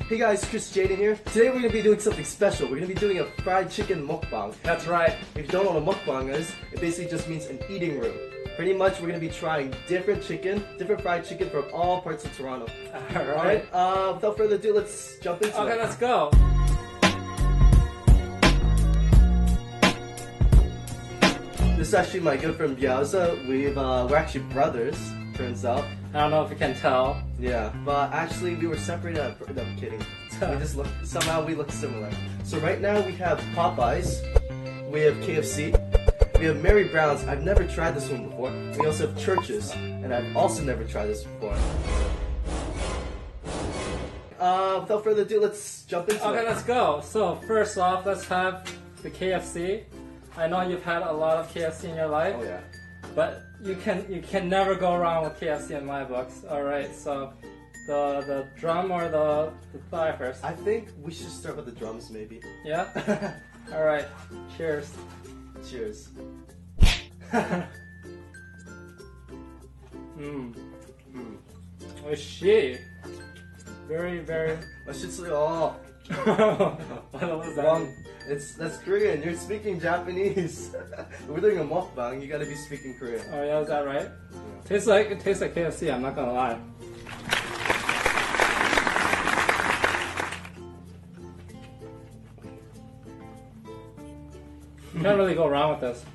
Hey guys, Chris Jaden here. Today we're going to be doing something special. We're going to be doing a fried chicken mukbang. That's right. If you don't know what a mukbang is, it basically just means an eating room. Pretty much we're going to be trying different fried chicken from all parts of Toronto. Alright. Without further ado, let's jump into it. Okay, let's go. This is actually my good friend Biaza. We're actually brothers, turns out. I don't know if you can tell. Yeah, but actually we were separated at birth. No, I'm kidding. Somehow we look similar. So right now we have Popeyes, we have KFC, we have Mary Brown's. I've never tried this one before. We also have Church's, and I've also never tried this before. Without further ado, let's jump into it. Okay, let's go. So first off, let's have the KFC. I know you've had a lot of KFC in your life. Oh yeah. But you can never go wrong with KFC in my books. Alright, so the drum or the thigh first? I think we should start with the drums maybe. Yeah? Alright, cheers. Cheers. Oishii. Very, very... Oh. What was that? That's Korean. You're speaking Japanese. We're doing a mukbang. You gotta be speaking Korean. Oh yeah, is that right? Yeah. It tastes like KFC. I'm not gonna lie. You can't really go wrong with this.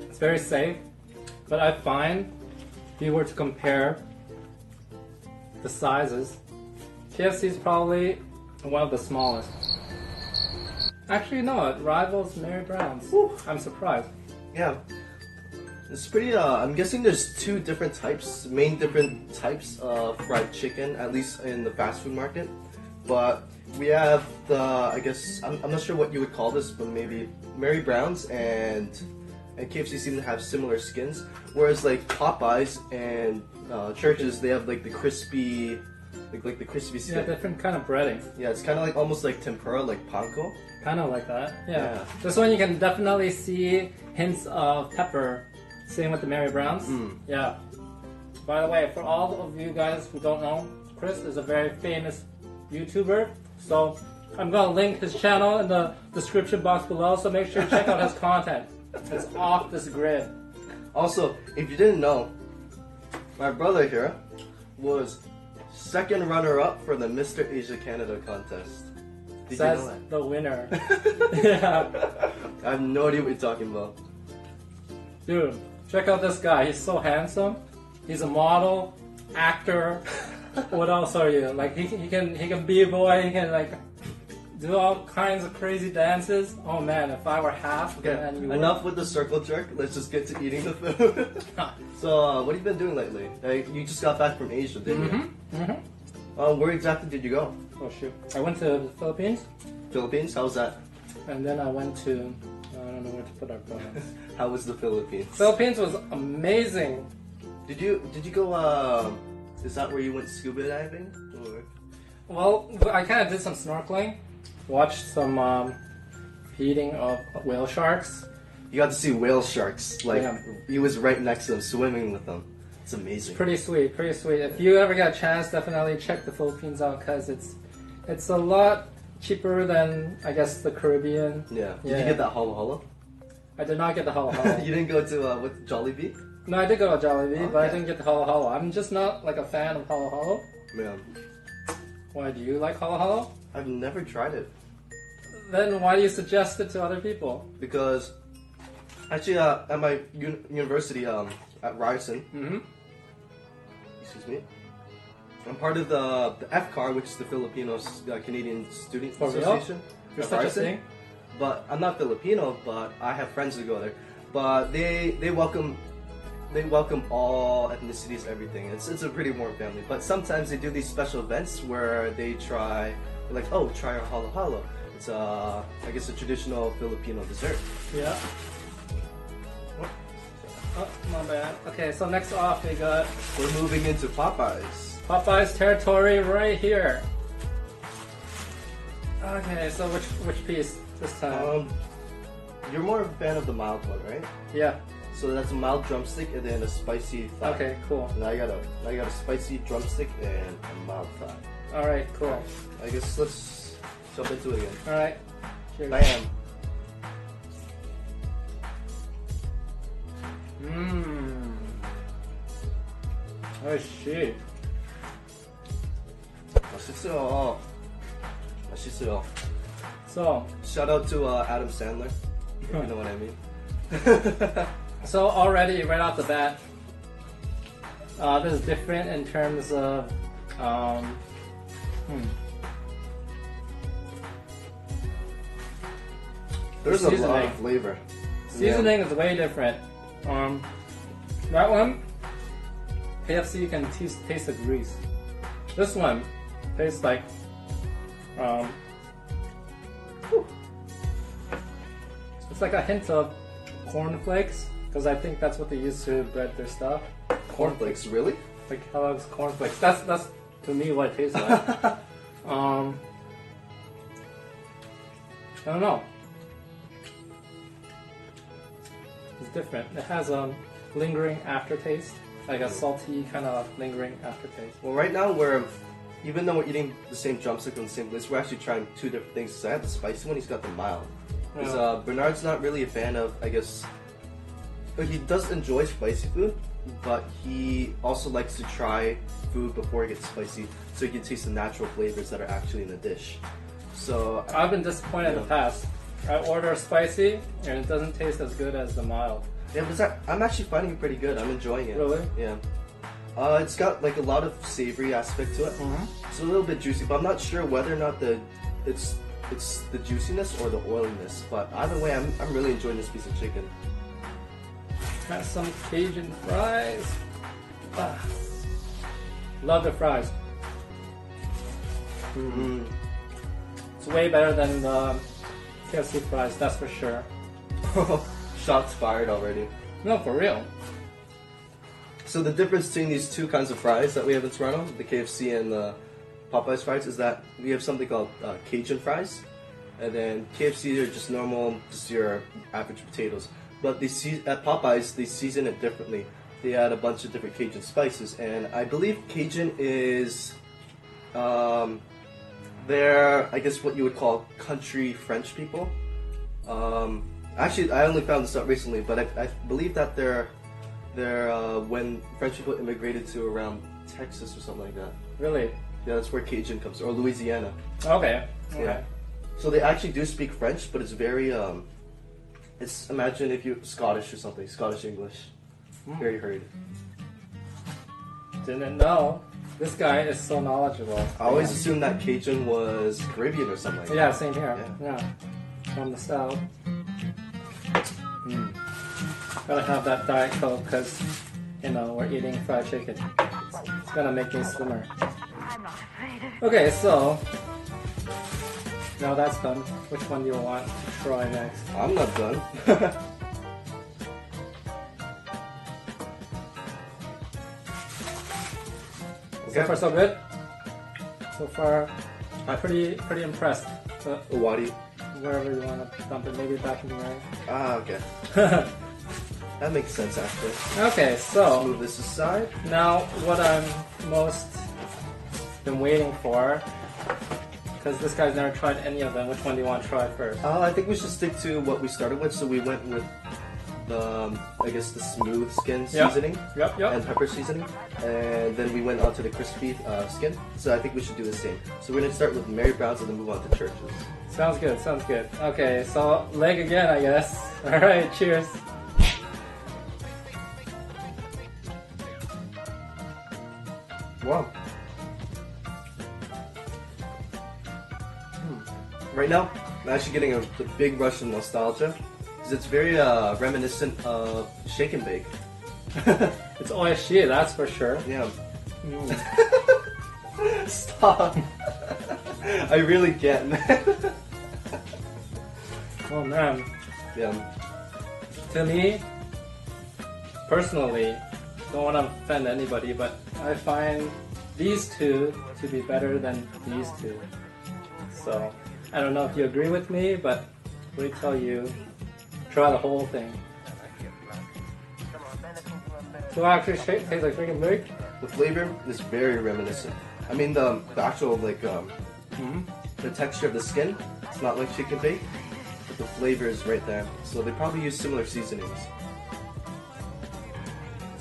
It's very safe, but I find if you were to compare the sizes, KFC is probably one of the smallest. Actually, no, it rivals Mary Brown's. Woo. I'm surprised. Yeah. It's pretty, I'm guessing there's two different types of fried chicken, at least in the fast food market. But we have the, I guess, I'm not sure what you would call this, but maybe Mary Brown's and KFC seem to have similar skins. Whereas like Popeyes and Church's, they have like the crispy, like the crispy skin. Yeah, different kind of breading. Yeah, it's kind of like almost like tempura, like panko. Kind of like that. Yeah. Yeah. This one you can definitely see hints of pepper. Same with the Mary Brown's. Yeah. By the way, for all of you guys who don't know, Chris is a very famous YouTuber. So I'm gonna link his channel in the description box below. So make sure you check out his content. It's off this grid. Also, if you didn't know, my brother here was second runner-up for the Mr. Asia Canada contest. Did Says you know that? the winner. Yeah. I have no idea what you're talking about. Dude, check out this guy. He's so handsome. He's a model, actor. What else are you? Like he can b-boy. He can like do all kinds of crazy dances. Oh man, if I were half, Okay, then you enough with the circle jerk. Let's just get to eating the food. So, what have you been doing lately? You just got back from Asia, didn't you? Where exactly did you go? Oh shoot! I went to the Philippines. Philippines? How was that? And then I went to I don't know where to put our pronouns. How was the Philippines? Philippines was amazing. Did you go? Is that where you went scuba diving? Or? Well, I kind of did some snorkeling, watched some feeding of whale sharks. You got to see whale sharks. Like Yeah. he was right next to them, swimming with them. It's amazing. Pretty sweet, pretty sweet. If you ever get a chance, definitely check the Philippines out because it's a lot cheaper than I guess the Caribbean. Yeah. Did Yeah. you get that holo holo? I did not get the holo holo. You didn't go to with Jollibee? No, I did go to Jollibee, but I Okay. didn't get the holo holo. I'm just not like a fan of holo holo. Man, Why do you like holo holo? I've never tried it Then why do you suggest it to other people? because actually at my university at Ryerson, excuse me, I'm part of the FCAR, which is the Filipino Canadian Student For real? Association. There's at such a Ryerson. thing? But I'm not Filipino, but I have friends who go there. But they welcome all ethnicities, everything. It's a pretty warm family. But sometimes they do these special events where they try, like, oh, try our halo halo. It's I guess a traditional Filipino dessert. Yeah. Oh, my bad. Okay, so next off we got We're moving into Popeyes. Popeye's territory right here. Okay, so which piece this time? You're more of a fan of the mild one, right? Yeah. So that's a mild drumstick and then a spicy thigh. Okay, cool. And I got a spicy drumstick and a mild thigh. Alright, cool. I guess let's jump into it again. Alright. Cheers. Bam. Mmm. Oh shit. 맛있어요. 맛있어요. So, Shout out to Adam Sandler, if you know what I mean. so already right off the bat, this is different in terms of There's a lot seasoning. of flavor. Seasoning is way different. That one, KFC you can taste the grease. This one tastes like it's like a hint of cornflakes, because I think that's what they use to bread their stuff. Cornflakes, really? Like Kellogg's cornflakes. That's to me what it tastes like. I don't know. It's different. It has a lingering aftertaste, like a salty kind of lingering aftertaste. Well, right now even though we're eating the same drumstick on the same place, we're actually trying two different things. So I have the spicy one, he's got the mild. Because Bernard's not really a fan of, I guess, he does enjoy spicy food, but he also likes to try food before it gets spicy, so he can taste the natural flavors that are actually in the dish. So I've been disappointed in the past. I order spicy and it doesn't taste as good as the mild. yeah, but I'm actually finding it pretty good. I'm enjoying it. Really? Yeah. It's got like a lot of savory aspect to it. It's a little bit juicy, but I'm not sure whether or not it's the juiciness or the oiliness. But either way, I'm really enjoying this piece of chicken. Got some Cajun fries. Ah. Love the fries. It's way better than the KFC fries, that's for sure. Shots fired already. No, for real. So the difference between these two kinds of fries that we have in Toronto, the KFC and the Popeye's fries, is that we have something called Cajun fries, and then KFC are just normal, just your average potatoes. But at Popeye's, they season it differently. They add a bunch of different Cajun spices, and I believe Cajun is, they're, I guess, what you would call country French people. Actually, I only found this out recently, but I believe that they're when French people immigrated to around Texas or something like that. Really? Yeah, that's where Cajun comes, or Louisiana. Okay. Yeah. So they actually do speak French, but it's very it's, imagine if you're Scottish or something, Scottish English. Very hurried. Didn't know. This guy is so knowledgeable. I always assumed that Cajun was Caribbean or something like that. Yeah, same here. Yeah. From the south. Gotta have that Diet Coke because, you know, we're eating fried chicken. It's gonna make me slimmer. Okay, so now that's done. Which one do you want to try next? I'm not done. So far, so good. So far, I'm pretty impressed. But Owadi. wherever you want to dump it, maybe back in the area. Ah, okay. That makes sense, actually. Okay, Let's so move this aside. now what I'm most been waiting for, because this guy's never tried any of them. Which one do you want to try first? I think we should stick to what we started with. So we went with the, I guess, the smooth skin seasoning Yep. and pepper seasoning, and then we went on to the crispy skin. So I think we should do the same. So we're gonna start with Mary Brown's and then move on to Church's. Sounds good, sounds good. Okay, so leg again, I guess. Alright, cheers. Wow. Right now, I'm actually getting a big rush of nostalgia because it's very reminiscent of Shake and Bake. It's oishi, that's for sure. Yeah. Stop. I really can't, man. Oh man. Yeah. To me, personally, don't want to offend anybody, but I find these two to be better than these two. So, I don't know if you agree with me, but wait till you try the whole thing. So actually tastes like Shake and Bake. The flavor is very reminiscent. I mean the actual like the texture of the skin. It's not like chicken bake, but the flavor is right there. So they probably use similar seasonings.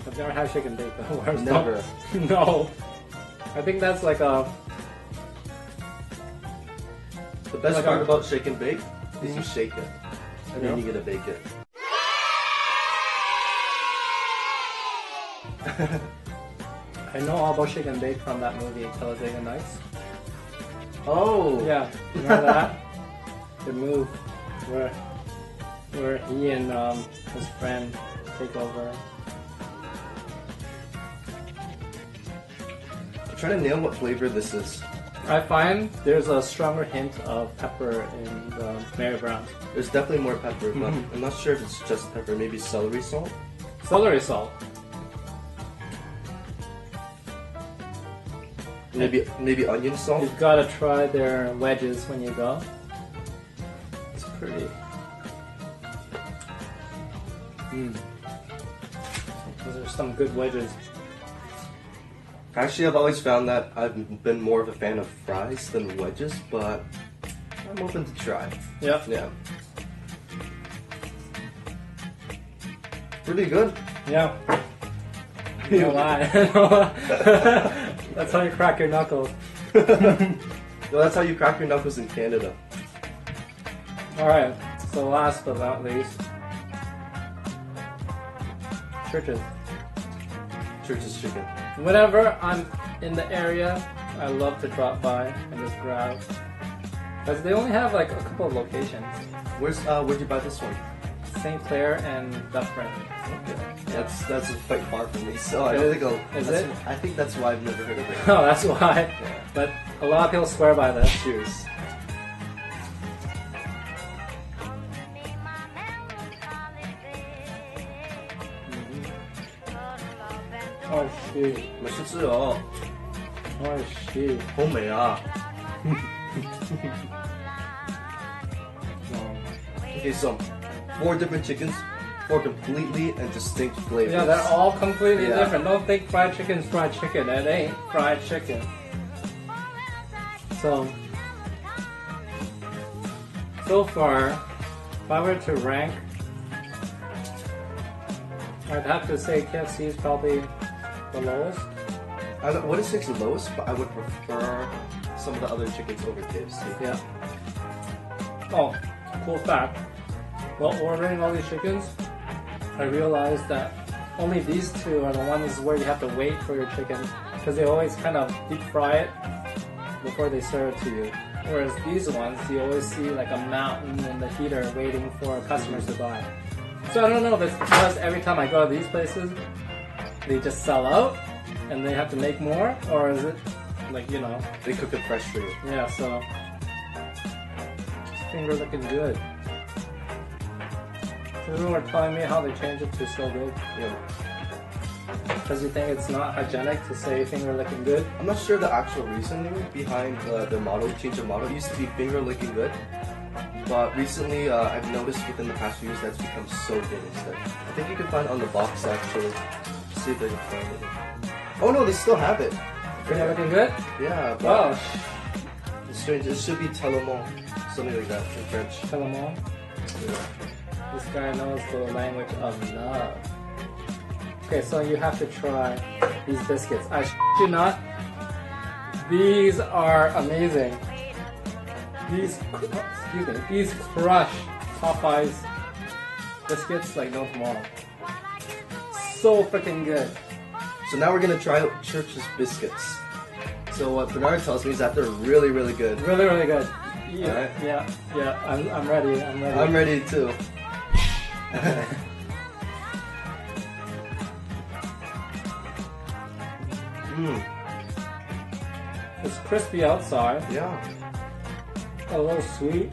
I've never had chicken bake though. Never. No. I think that's like a. The best like part about shake and bake is you shake it, and then Yeah. you get to bake it. I know all about chicken bake from that movie, Talladega Nights. Oh! Yeah, remember that? The move where he and his friend take over. I'm trying to nail what flavor this is. I find there's a stronger hint of pepper in the Mary Brown. There's definitely more pepper, but I'm not sure if it's just pepper. Maybe celery salt? Celery salt. Maybe onion salt? You've got to try their wedges when you go. It's pretty. Those are some good wedges. Actually, I've always found that I've been more of a fan of fries than wedges, but I'm open to try. Yep. Yeah. Pretty good. Yeah. No lie. That's how you crack your knuckles. Well, that's how you crack your knuckles in Canada. Alright, so last but not least, churches. Church's chicken. Whenever I'm in the area, I love to drop by and just grab. Because they only have like a couple of locations. Where'd you buy this one? St. Clair and Dufferin. Okay. That's quite far from me, so I don't think I'll. Is it? I think that's why I've never heard of it. Oh, that's why. Yeah. But a lot of people swear by this. Cheers. Oh shit. 美食吃哦， Oh shit. 好美啊。Okay, so 4 different chickens, 4 completely and distinct flavors. Yeah, they're all completely Yeah. different. Don't think fried chicken's fried chicken. It ain't fried chicken. So far, if I were to rank, I'd have to say KFC is probably the lowest. I wouldn't say it's the lowest, but I would prefer some of the other chickens over KFC. Yeah. Oh, cool fact. While ordering all these chickens, I realized that only these 2 are the ones where you have to wait for your chicken because they always kind of deep fry it before they serve it to you. Whereas these ones, you always see like a mountain in the heater waiting for customers to buy. So I don't know if it's because every time I go to these places, they just sell out and they have to make more, or is it like, you know, They cook it fresh for you. yeah, so finger looking good. People were telling me how they changed it to so good. Yeah. Because you think it's not hygienic to say finger looking good? I'm not sure the actual reasoning behind the model change of model. It used to be finger looking good, but recently I've noticed within the past few years that's become so good instead. I think you can find on the box actually. See if they can find it. Oh no, they still have it. Finger looking good? Yeah, but Wow. it's strange. It should be Telemont, something like that in French. Tell them all. Yeah. This guy knows the language of love. Okay, so you have to try these biscuits. I shit you not. These are amazing. These crush Popeye's biscuits like no tomorrow. So freaking good. So now we're gonna try out Church's biscuits. So what Bernard tells me is that they're really, really good. Really, really good. Yeah, Alright. yeah. I'm ready. I'm ready. I'm ready too. It's crispy outside, Yeah, a little sweet.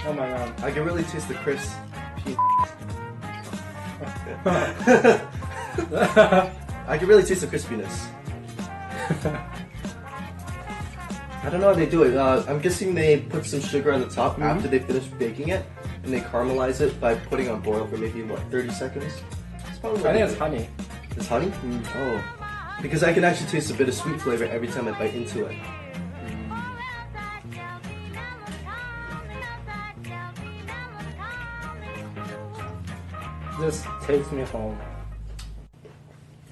Oh my god. I can really taste the crisp. I can really taste the crispiness. I don't know how they do it. I'm guessing they put some sugar on the top after they finish baking it, and they caramelize it by putting on boil for maybe what 30 seconds. It's probably I think it's honey. It's honey. Oh, because I can actually taste a bit of sweet flavor every time I bite into it. This takes me home.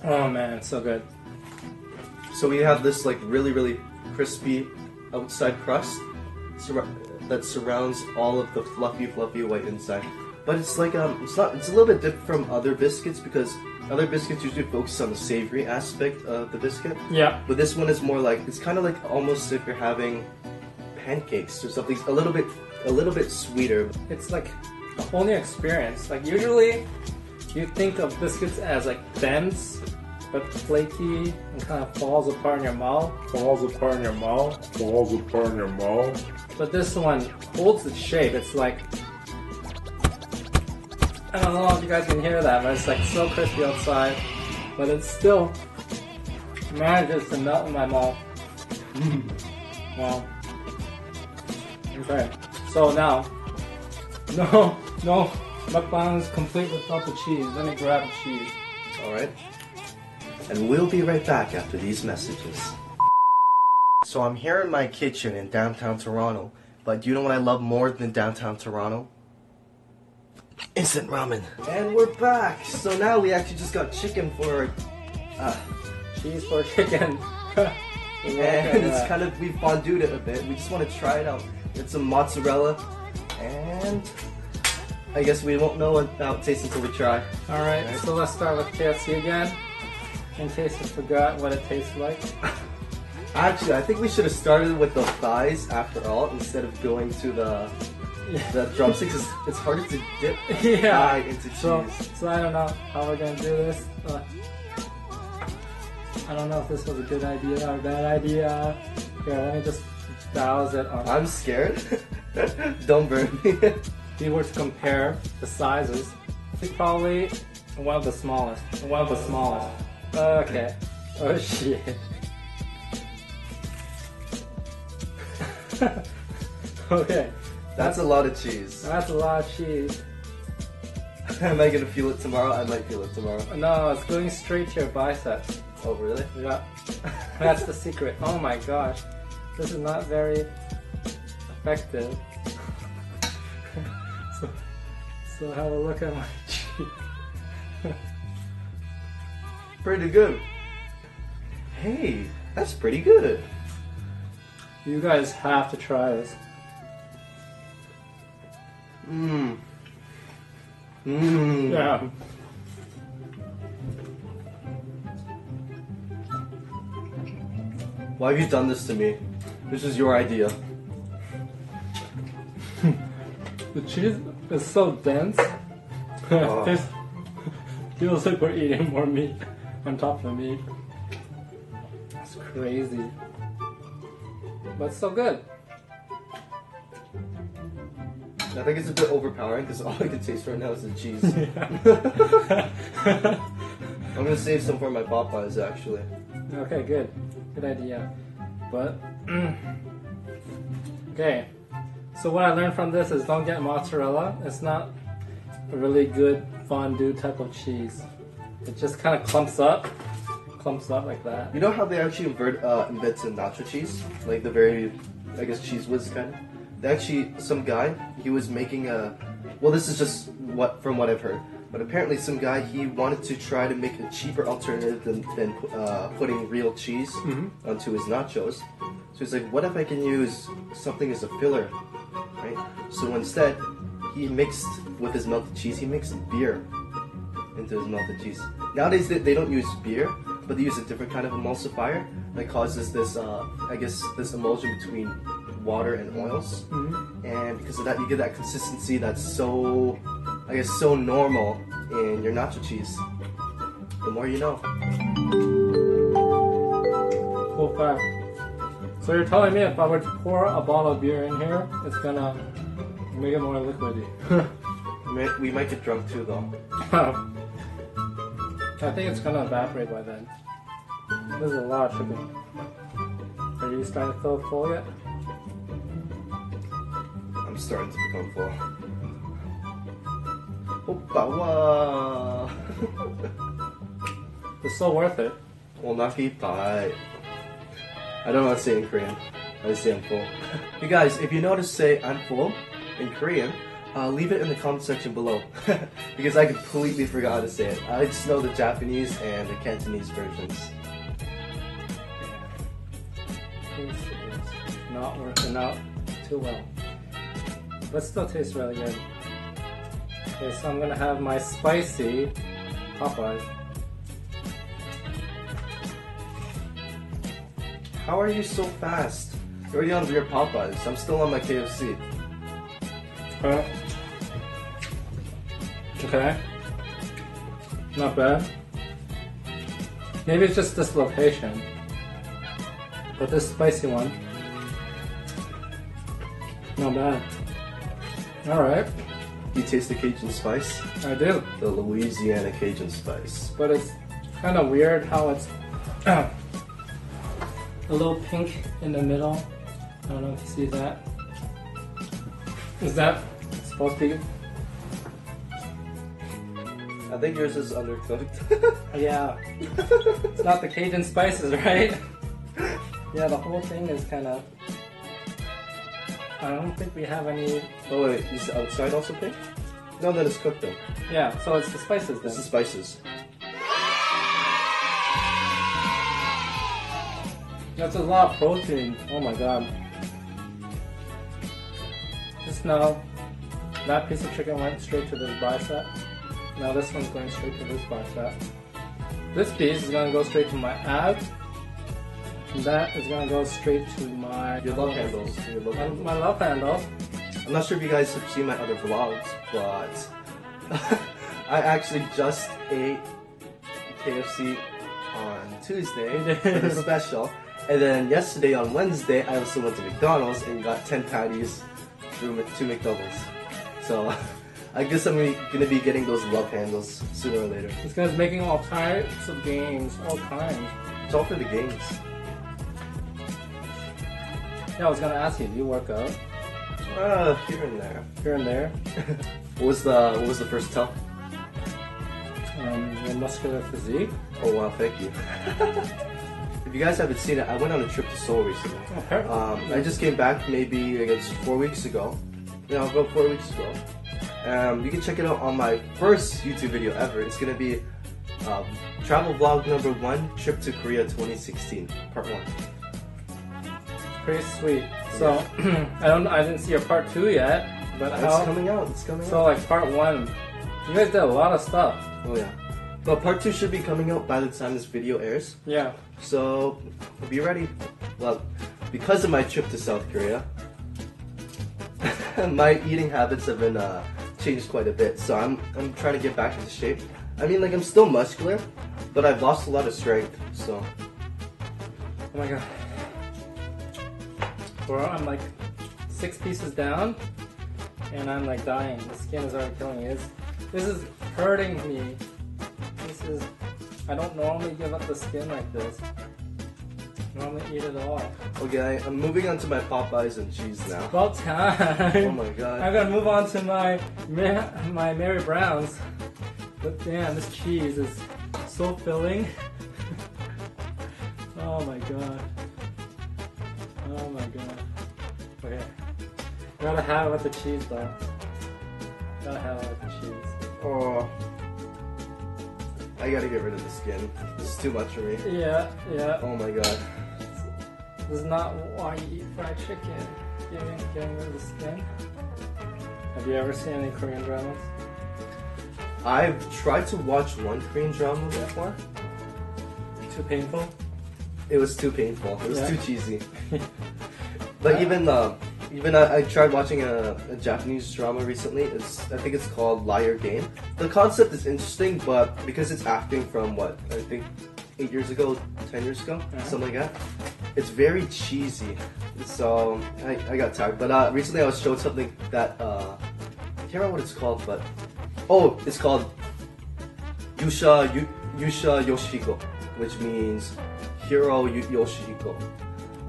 Oh man, it's so good. So we have this like really crispy outside crust that surrounds all of the fluffy white inside. But it's like it's a little bit different from other biscuits because other biscuits usually focus on the savory aspect of the biscuit. Yeah. But this one is more like, it's kind of like almost if you're having pancakes or something a little bit sweeter. It's like a whole new experience. Like usually you think of biscuits as like dense but flaky and kind of falls apart in your mouth. But this one holds its shape. It's like, I don't know if you guys can hear that, but it's like so crispy outside, but it still manages to melt in my mouth. Wow. Okay, so now, no, mukbang is complete without the cheese. Let me grab the cheese. Alright. And we'll be right back after these messages. So I'm here in my kitchen in downtown Toronto, but do you know what I love more than downtown Toronto? Instant ramen. And we're back. So now we actually just got chicken for Cheese for chicken. and it's kind of, we fondued it a bit. We just want to try it out. Get some mozzarella, and I guess we won't know how it tastes until we try. Alright, so let's start with KFC again, in case you forgot what it tastes like. Actually, I think we should have started with the thighs after all, instead of going to the drumsticks. It's harder to dip thigh into cheese. So I don't know how we're gonna do this. I don't know if this was a good idea or a bad idea. Here, let me just douse it on. I'm scared. Don't burn me. If you were to compare the sizes, it's probably one of the smallest. Okay. Oh shit. Okay. That's a lot of cheese. That's a lot of cheese. Am I gonna feel it tomorrow? I might feel it tomorrow. No, it's going straight to your biceps. Oh, really? Yeah. That's the secret. Oh my gosh. This is not very effective. So have a look at my cheek. Pretty good. Hey, that's pretty good. You guys have to try this. Yeah. Why have you done this to me? This is your idea. The cheese is so dense. It feels like we're eating more meat on top of meat. It's crazy. But it's so good. I think it's a bit overpowering because all I can taste right now is the cheese. I'm gonna save some for my Popeyes actually. Okay, good. Good idea. But, okay. So what I learned from this is don't get mozzarella. It's not a really good fondue type of cheese. It just kind of clumps up like that. You know how they actually invented nacho cheese? Like the very, I guess, Cheese Whiz kind of? They actually, some guy, he was making well, this is just from what I've heard, but apparently some guy, he wanted to try to make a cheaper alternative than putting real cheese onto his nachos. So he's like, what if I can use something as a filler, right? So instead, he mixed, with his melted cheese, he mixed beer into his melted cheese. Nowadays, they don't use beer, but they use a different kind of emulsifier that causes this, I guess, this emulsion between water and oils. And because of that, you get that consistency that's so, I guess, so normal in your nacho cheese. The more you know. Cool fact. So you're telling me if I were to pour a bottle of beer in here, it's gonna make it more liquidy. We might get drunk too, though. I think it's gonna evaporate by then. This is a lot of chicken. Are you starting to feel full yet? I'm starting to become full. Oppa. It's so worth it. Onaki pai. I don't know how to say it in Korean. I just say I'm full. Hey guys, if you know how to say I'm full in Korean, leave it in the comment section below. Because I completely forgot how to say it. I just know the Japanese and the Cantonese versions. This is not working out too well. But still tastes really good. Okay, so I'm gonna have my spicy Popeye. How are you so fast? You're already on your Popeyes. I'm still on my KFC. Okay. Not bad. Maybe it's just this location. But this spicy one, not bad. Alright. You taste the Cajun spice? I do. The Louisiana Cajun spice. But it's kind of weird how it's a little pink in the middle. I don't know if you see that. Is that supposed to be? I think yours is undercooked. Yeah. It's not the Cajun spices, right? Yeah, the whole thing is kind of... I don't think we have any... Oh wait, is the outside also pink? No, that is cooked though. Yeah, so it's the spices then. It's the spices. That's a lot of protein. Oh my god. Just now, that piece of chicken went straight to this bicep. Now this one's going straight to this bicep. This piece is going to go straight to my ab. And that is going to go straight to my... Your love handles. My love handle. I'm not sure if you guys have seen my other vlogs, but I actually just ate KFC on Tuesday for the special. And then yesterday on Wednesday, I also went to McDonald's and got 10 patties through 2 McDoubles. So I guess I'm gonna be getting those love handles sooner or later. This guy's making all types of games, all kinds. It's all for the games. Yeah, I was gonna ask you, do you work out? Here and there. Here and there. What was the first tell? Your muscular physique. Oh wow, thank you. If you guys haven't seen it, I went on a trip to Seoul recently. Okay. I just came back maybe I guess 4 weeks ago. Yeah, about 4 weeks ago. You can check it out on my first YouTube video ever. It's gonna be travel vlog number 1, trip to Korea 2016, part 1. Pretty sweet. So I didn't see your part 2 yet, but It's coming out. It's coming So out. like part 1, you guys did a lot of stuff. Oh yeah. But part 2 should be coming out by the time this video airs. Yeah. So be ready. Well, because of my trip to South Korea, my eating habits have been changed quite a bit. So I'm trying to get back into shape. I mean, like I'm still muscular, but I've lost a lot of strength. So. Oh my god. Bro, I'm like 6 pieces down, and I'm like dying. The skin is already killing me. This is hurting me. I don't normally give up the skin like this. I normally eat it all. Okay, I'm moving on to my Popeyes and cheese now. About time. Oh my god. I'm gonna move on to my Mary Brown's. But damn, this cheese is so filling. Oh my god. Oh my god. Okay. Gotta have it with the cheese though. Gotta have it with the cheese. Oh. I gotta get rid of the skin. This is too much for me. Yeah, yeah. Oh my god. This is not why you eat fried chicken. Getting rid of the skin. Have you ever seen any Korean dramas? I've tried to watch one Korean drama before. Too painful? It was too painful. It was Yeah. too cheesy. But even I tried watching a Japanese drama recently. I think it's called Liar Game. The concept is interesting, but because it's acting from what I think 8 years ago, 10 years ago, something like that, it's very cheesy. So I got tired. But recently I was showed something that I can't remember what it's called, but it's called Yusha Yoshiko, which means Hero Yoshiko.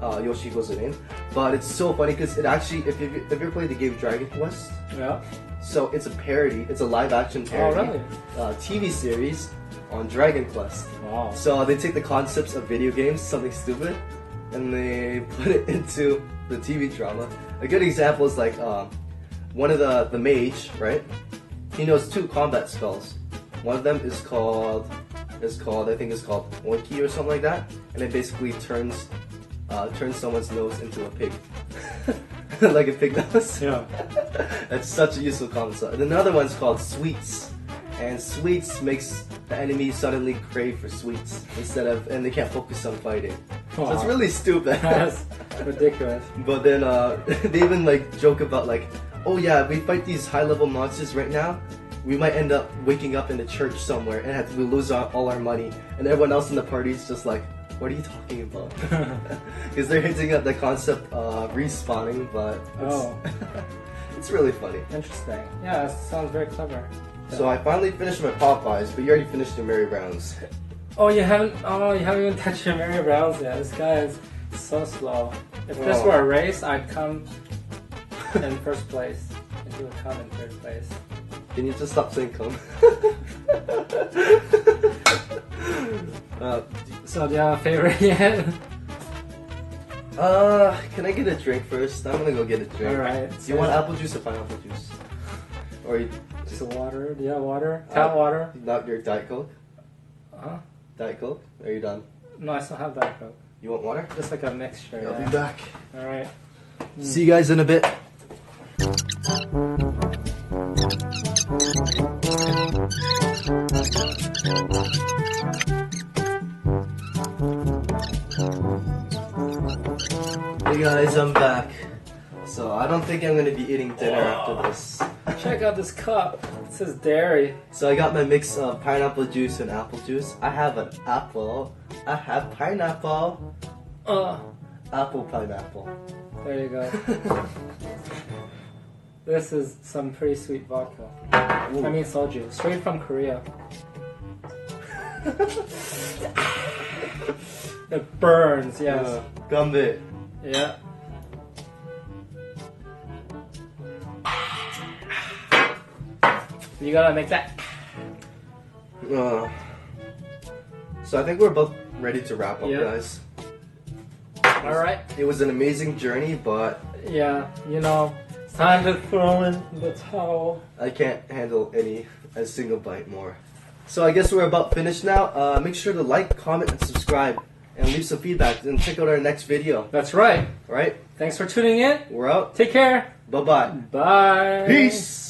Yoshiko's the name, but it's so funny because it actually, if you ever played the game Dragon Quest, Yeah. so it's a parody. It's a live action parody Oh, really? TV series on Dragon Quest. Wow. So they take the concepts of video games, something stupid, and they put it into the TV drama. A good example is like one of the mage, right? He knows 2 combat spells. One of them is called I think it's called Oinky or something like that, and it basically turns someone's nose into a pig. Like a pig nose. Yeah. That's such a useful concept. And another one's called Sweets. And Sweets makes the enemy suddenly crave for sweets and they can't focus on fighting. So it's really stupid. That's ridiculous. But then they even like joke about like, oh yeah, if we fight these high-level monsters right now, we might end up waking up in a church somewhere and we lose all our money. And everyone else in the party is just like, what are you talking about? Because they're hinting at the concept of respawning, but it's really funny. Interesting. Yeah, that sounds very clever. So I finally finished my Popeyes, but you already finished your Mary Browns. Oh, you haven't even touched your Mary Browns yet. This guy is so slow. If this were a race, I'd come in first place. And he would come in third place. Can you just stop saying come? So do you have a favorite yet? Can I get a drink first? I'm gonna go get a drink. Alright. Do you want apple juice or pineapple juice? Or you Just water? Do you have water? Tap water? Not your Diet Coke? Huh? Diet Coke? Are you done? No, I still have Diet Coke. You want water? Just like a mixture. I'll be back. Alright. See you guys in a bit. Hey guys, I'm back. So I don't think I'm gonna be eating dinner after this. Check out this cup. It says dairy. So I got my mix of pineapple juice and apple juice. I have an apple. I have pineapple. Apple pineapple. There you go. This is some pretty sweet vodka. Ooh. I mean soju. Straight from Korea. It burns, yes. Gambit. Yeah. You gotta make that. So I think we're both ready to wrap up, guys. Alright. It was an amazing journey, but yeah, you know, it's time to throw in the towel. I can't handle a single bite more. So I guess we're about finished now. Make sure to like, comment, and subscribe, and leave some feedback, and check out our next video. That's right. Alright? Thanks for tuning in. We're out. Take care. Bye-bye. Bye. Peace!